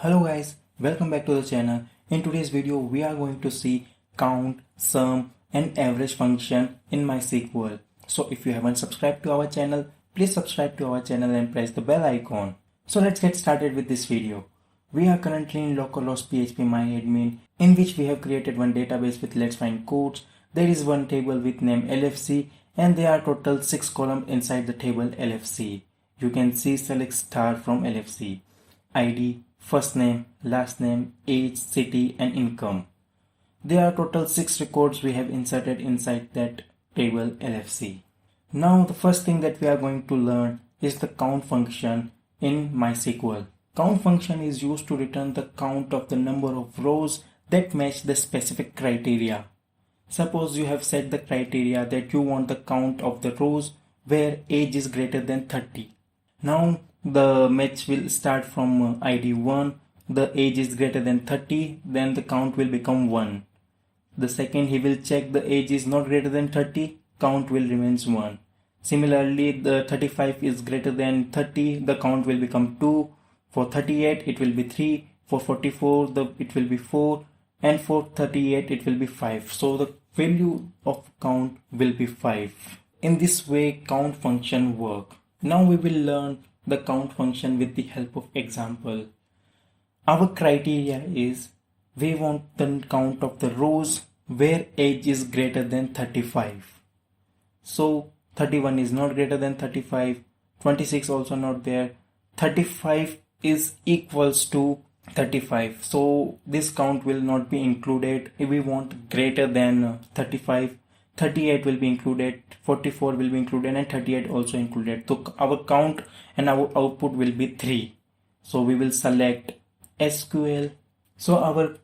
Hello guys, welcome back to the channel. In today's video we are going to see count, sum and average function in MySQL. So if you haven't subscribed to our channel, please subscribe to our channel and press the bell icon. So let's get started with this video. We are currently in localhost PHP myadmin, in which we have created one database with Letsfindcourse. There is one table with name LFC and there are total 6 columns inside the table LFC. You can see select star from LFC. ID, first name, last name, age, city and income. There are total 6 records we have inserted inside that table LFC. Now the first thing that we are going to learn is the count function in MySQL. Count function is used to return the count of the number of rows that match the specific criteria. Suppose you have set the criteria that you want the count of the rows where age is greater than 30. Now the match will start from ID 1, the age is greater than 30, then the count will become 1. The second he will check the age is not greater than 30, count will remain 1. Similarly, the 35 is greater than 30, the count will become 2. For 38 it will be 3, for 44 it will be 4, and for 38 it will be 5. So the value of count will be 5. In this way count function work. Now we will learn the count function with the help of example. Our criteria is we want the count of the rows where age is greater than 35. So 31 is not greater than 35, 26 also not there, 35 is equals to 35. So this count will not be included. If we want greater than 35, 38 will be included, 44 will be included and 38 also included. So our count and our output will be 3. So we will select SQL. So our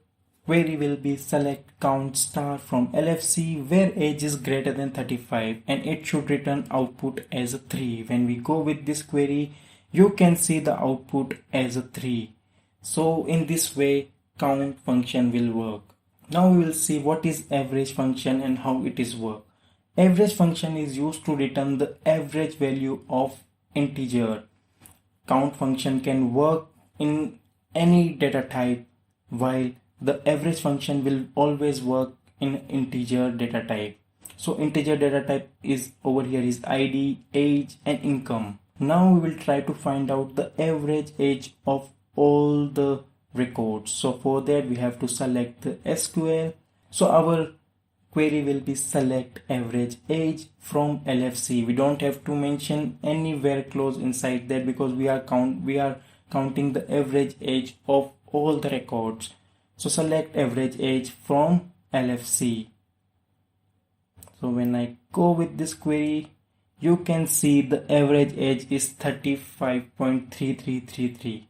query will be select count star from LFC where age is greater than 35 and it should return output as a 3. When we go with this query, you can see the output as a 3. So in this way count function will work. Now we will see what is average function and how it is work. Average function is used to return the average value of integer. Count function can work in any data type, while the average function will always work in integer data type. So integer data type is over here is ID, age and income. Now we will try to find out the average age of all the records. So for that we have to select the SQL. So our query will be select average age from LFC. We don't have to mention any where clause inside that because we are counting the average age of all the records. So select average age from LFC. So when I go with this query, you can see the average age is 35.3333.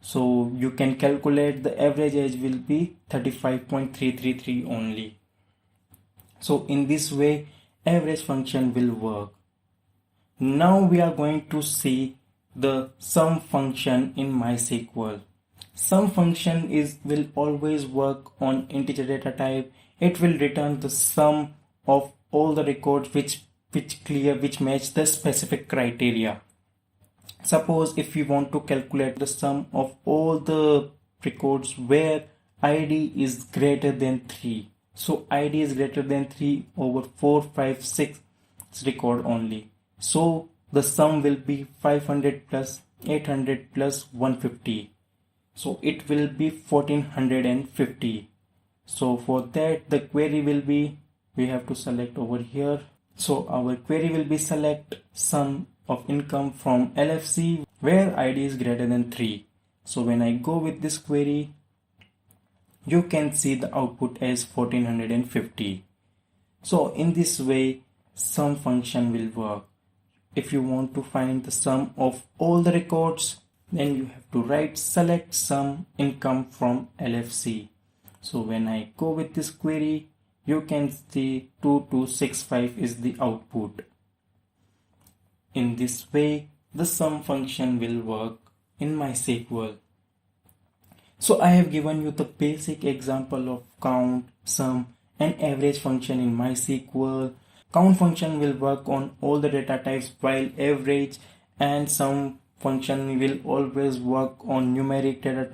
So you can calculate the average age will be 35.333 only. So in this way average function will work. Now we are going to see the sum function in MySQL. Sum function will always work on integer data type. It will return the sum of all the records which match the specific criteria. Suppose if we want to calculate the sum of all the records where ID is greater than 3. So ID is greater than 3 over 4, 5, 6 record only. So the sum will be 500 plus 800 plus 150. So it will be 1450. So for that the query will be, we have to select over here. So our query will be select sum of income from LFC where ID is greater than 3. So when I go with this query, you can see the output as 1450. So in this way sum function will work. If you want to find the sum of all the records, then you have to write select sum income from LFC. So when I go with this query, you can see 2265 is the output. In this way, the sum function will work in MySQL. So I have given you the basic example of count, sum and average function in MySQL. Count function will work on all the data types while average and sum function will always work on numeric data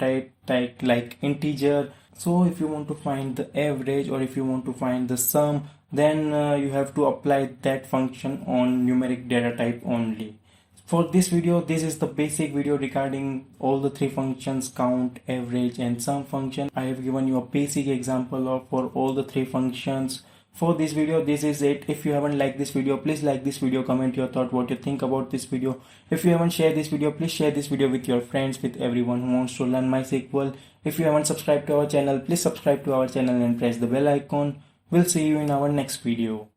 type like integer. So if you want to find the average or if you want to find the sum, then you have to apply that function on numeric data type only. For this video, this is the basic video regarding all the three functions, count, average and sum function. I have given you a basic example for all the three functions. For this video, this is it. If you haven't liked this video, please like this video, comment your thought, what you think about this video. If you haven't shared this video, please share this video with your friends, with everyone who wants to learn MySQL. If you haven't subscribed to our channel, please subscribe to our channel and press the bell icon. We'll see you in our next video.